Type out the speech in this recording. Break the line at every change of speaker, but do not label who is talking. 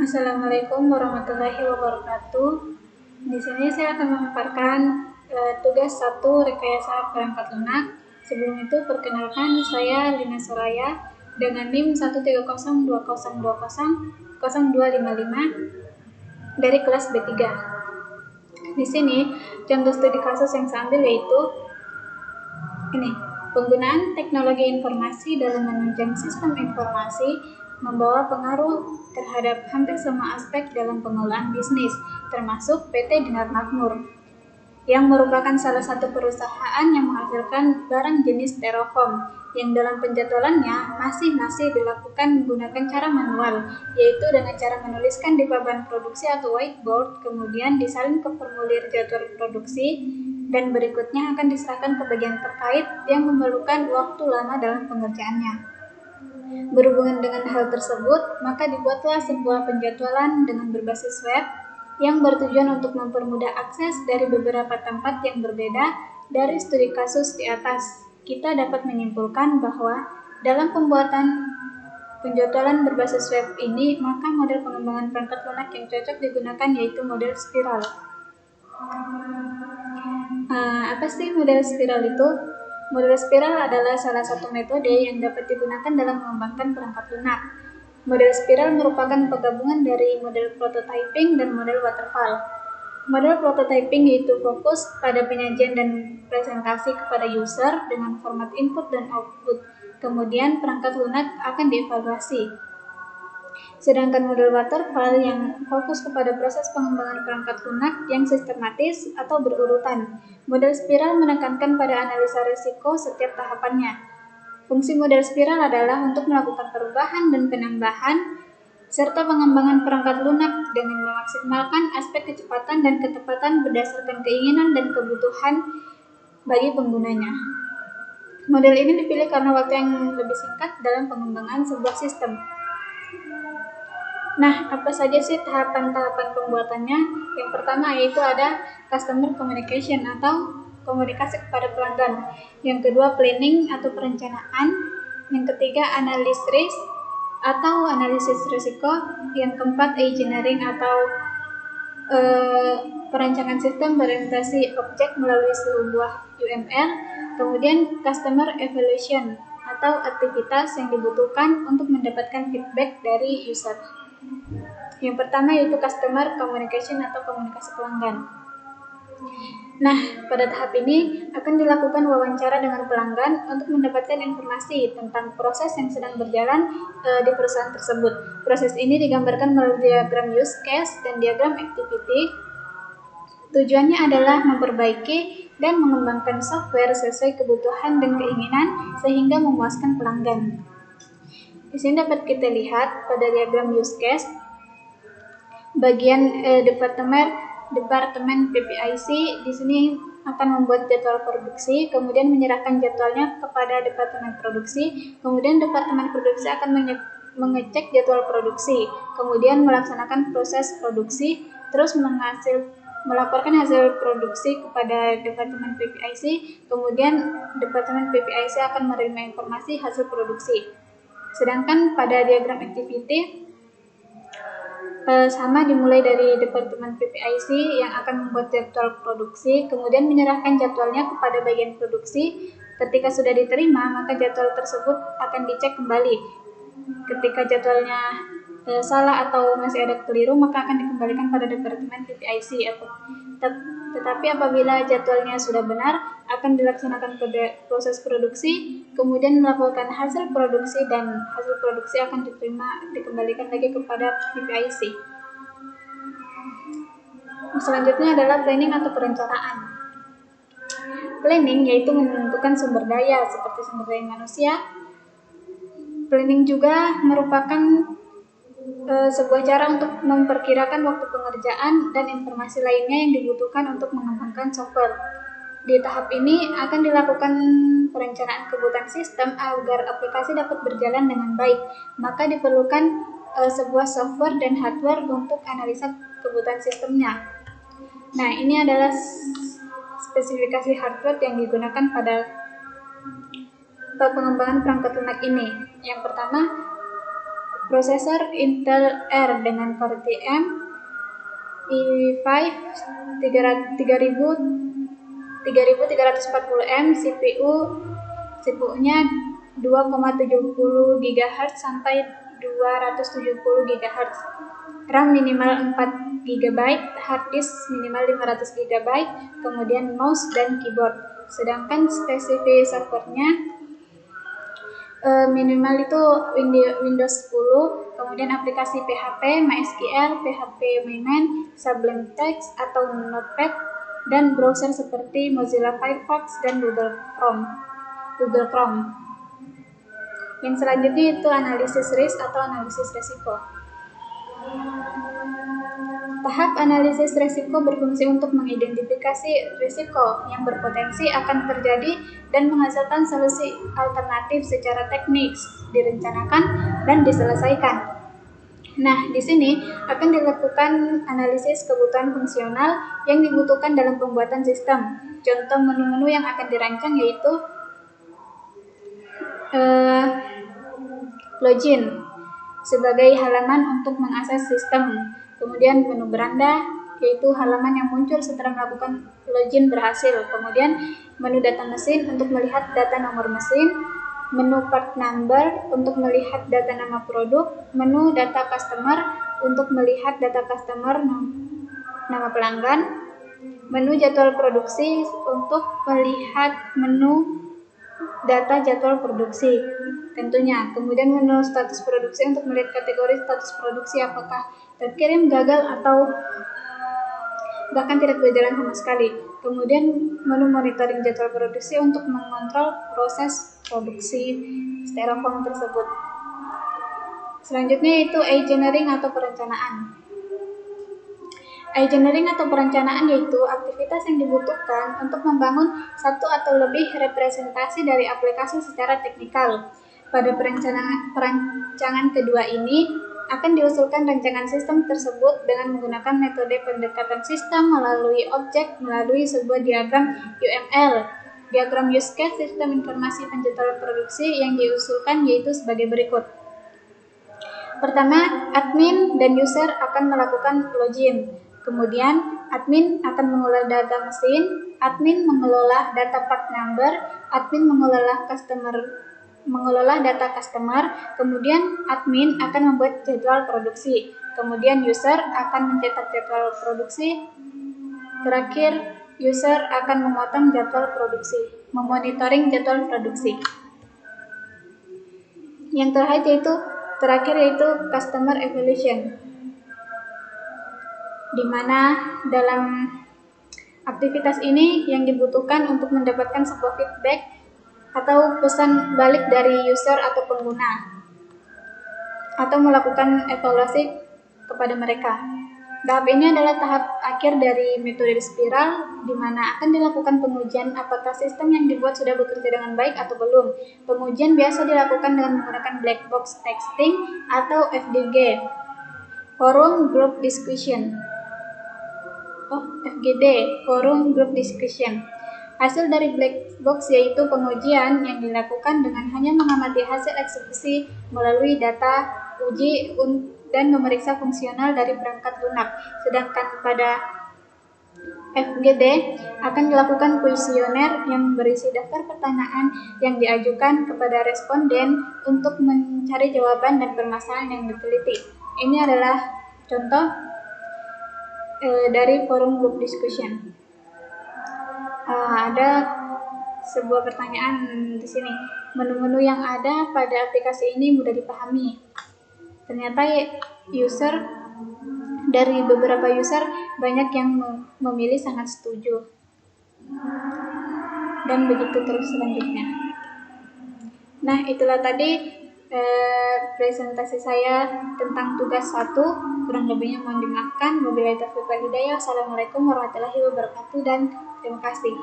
Assalamualaikum warahmatullahi wabarakatuh. Di sini saya akan memaparkan tugas 1 rekayasa perangkat lunak. Sebelum itu perkenalkan, saya Lina Soraya dengan NIM 13020200255 dari kelas B3. Di sini contoh studi kasus yang saya ambil yaitu ini, penggunaan teknologi informasi dalam menunjang sistem informasi membawa pengaruh terhadap hampir semua aspek dalam pengelolaan bisnis, termasuk PT Dinar Makmur, yang merupakan salah satu perusahaan yang menghasilkan barang jenis styrofoam, yang dalam penjadwalannya masih dilakukan menggunakan cara manual, yaitu dengan cara menuliskan di papan produksi atau whiteboard, kemudian disalin ke formulir jadwal produksi, dan berikutnya akan diserahkan ke bagian terkait yang memerlukan waktu lama dalam pengerjaannya. Berhubungan dengan hal tersebut, maka dibuatlah sebuah penjadwalan dengan berbasis web yang bertujuan untuk mempermudah akses dari beberapa tempat yang berbeda dari studi kasus di atas. Kita dapat menyimpulkan bahwa dalam pembuatan penjadwalan berbasis web ini, maka model pengembangan perangkat lunak yang cocok digunakan yaitu model spiral. Apa sih model spiral itu? Model spiral adalah salah satu metode yang dapat digunakan dalam mengembangkan perangkat lunak. Model spiral merupakan penggabungan dari model prototyping dan model waterfall. Model prototyping yaitu fokus pada penyajian dan presentasi kepada user dengan format input dan output. Kemudian perangkat lunak akan dievaluasi. Sedangkan model waterfall yang fokus kepada proses pengembangan perangkat lunak yang sistematis atau berurutan. Model spiral menekankan pada analisa risiko setiap tahapannya. Fungsi model spiral adalah untuk melakukan perubahan dan penambahan serta pengembangan perangkat lunak dengan memaksimalkan aspek kecepatan dan ketepatan berdasarkan keinginan dan kebutuhan bagi penggunanya. Model ini dipilih karena waktu yang lebih singkat dalam pengembangan sebuah sistem. Nah, apa saja sih tahapan-tahapan pembuatannya? Yang pertama yaitu ada customer communication atau komunikasi kepada pelanggan. Yang kedua planning atau perencanaan. Yang ketiga analysis risk atau analisis risiko. Yang keempat engineering atau perancangan sistem berorientasi objek melalui sebuah UML. Kemudian customer evaluation atau aktivitas yang dibutuhkan untuk mendapatkan feedback dari user. Yang pertama yaitu customer communication atau komunikasi pelanggan. Nah, pada tahap ini akan dilakukan wawancara dengan pelanggan untuk mendapatkan informasi tentang proses yang sedang berjalan di perusahaan tersebut. Proses ini digambarkan melalui diagram use case dan diagram activity. Tujuannya adalah memperbaiki dan mengembangkan software sesuai kebutuhan dan keinginan sehingga memuaskan pelanggan. Di sini dapat kita lihat pada diagram use case bagian departemen PPIC di sini akan membuat jadwal produksi, kemudian menyerahkan jadwalnya kepada departemen produksi, kemudian departemen produksi akan mengecek jadwal produksi, kemudian melaksanakan proses produksi, terus melaporkan hasil produksi kepada departemen PPIC, kemudian departemen PPIC akan menerima informasi hasil produksi. Sedangkan pada diagram activity sama dimulai dari departemen PPIC yang akan membuat jadwal produksi, kemudian menyerahkan jadwalnya kepada bagian produksi. Ketika sudah diterima, maka jadwal tersebut akan dicek kembali. Ketika jadwalnya salah atau masih ada keliru, maka akan dikembalikan pada departemen PPIC. Tetapi apabila jadwalnya sudah benar, akan dilaksanakan proses produksi, kemudian melaporkan hasil produksi, dan hasil produksi akan dikembalikan lagi kepada PPIC. Selanjutnya adalah planning atau perencanaan. Planning yaitu menentukan sumber daya seperti sumber daya manusia. Planning juga merupakan sebuah cara untuk memperkirakan waktu pengerjaan dan informasi lainnya yang dibutuhkan untuk mengembangkan software. Di tahap ini akan dilakukan perencanaan kebutuhan sistem agar aplikasi dapat berjalan dengan baik. Maka diperlukan sebuah software dan hardware untuk analisa kebutuhan sistemnya. Nah, ini adalah spesifikasi hardware yang digunakan pada pengembangan perangkat lunak ini. Yang pertama, Prosesor Intel R dengan Core TM i5 3340M, CPU-nya 2,70 GHz sampai 270 GHz. RAM minimal 4 GB, hard disk minimal 500 GB, kemudian mouse dan keyboard. Sedangkan spesifikasi servernya minimal itu Windows 10, kemudian aplikasi PHP, MySQL, PHP Maven, Sublime Text atau Notepad, dan browser seperti Mozilla Firefox dan Google Chrome. Yang selanjutnya itu analisis risk atau analisis resiko. Tahap analisis risiko berfungsi untuk mengidentifikasi risiko yang berpotensi akan terjadi dan menghasilkan solusi alternatif secara teknis, direncanakan dan diselesaikan. Nah, di sini akan dilakukan analisis kebutuhan fungsional yang dibutuhkan dalam pembuatan sistem. Contoh menu-menu yang akan dirancang yaitu login sebagai halaman untuk mengakses sistem. Kemudian menu beranda yaitu halaman yang muncul setelah melakukan login berhasil. Kemudian menu data mesin untuk melihat data nomor mesin, menu part number untuk melihat data nama produk, menu data customer untuk melihat data customer nama pelanggan, menu jadwal produksi untuk melihat menu data jadwal produksi tentunya. Kemudian menu status produksi untuk melihat kategori status produksi apakah terkirim, gagal, atau bahkan tidak berjalan sama sekali. Kemudian menu monitoring jadwal produksi untuk mengontrol proses produksi styrofoam tersebut. Selanjutnya itu engineering atau perencanaan. Engineering atau perencanaan yaitu aktivitas yang dibutuhkan untuk membangun satu atau lebih representasi dari aplikasi secara teknikal. Pada perancangan kedua ini akan diusulkan rancangan sistem tersebut dengan menggunakan metode pendekatan sistem melalui objek melalui sebuah diagram UML. Diagram use case sistem informasi penjadwalan produksi yang diusulkan yaitu sebagai berikut. Pertama, admin dan user akan melakukan login. Kemudian, admin akan mengelola data mesin, admin mengelola data part number, admin mengelola data customer, kemudian admin akan membuat jadwal produksi, kemudian user akan mencetak jadwal produksi, terakhir user akan memotong jadwal produksi, memonitoring jadwal produksi. Yang terakhir yaitu customer evaluation, di mana dalam aktivitas ini yang dibutuhkan untuk mendapatkan sebuah feedback atau pesan balik dari user atau pengguna atau melakukan evaluasi kepada mereka. Tahap ini adalah tahap akhir dari metode spiral, di mana akan dilakukan pengujian apakah sistem yang dibuat sudah bekerja dengan baik atau belum. Pengujian biasa dilakukan dengan menggunakan black box testing atau FGD, Forum Group Discussion. Forum Group Discussion. Hasil dari black box yaitu pengujian yang dilakukan dengan hanya mengamati hasil eksekusi melalui data uji dan memeriksa fungsional dari perangkat lunak. Sedangkan pada FGD akan dilakukan kuesioner yang berisi daftar pertanyaan yang diajukan kepada responden untuk mencari jawaban dan permasalahan yang diteliti. Ini adalah contoh dari forum group discussion. Ada sebuah pertanyaan di sini. Menu-menu yang ada pada aplikasi ini mudah dipahami. Ternyata dari beberapa user banyak yang memilih sangat setuju. Dan begitu terus selanjutnya. Nah, itulah tadi presentasi saya tentang tugas 1. Kurang lebihnya mohon dimaafkan. Wabillahi taufiq wal hidayah. Assalamualaikum warahmatullahi wabarakatuh dan terima kasih.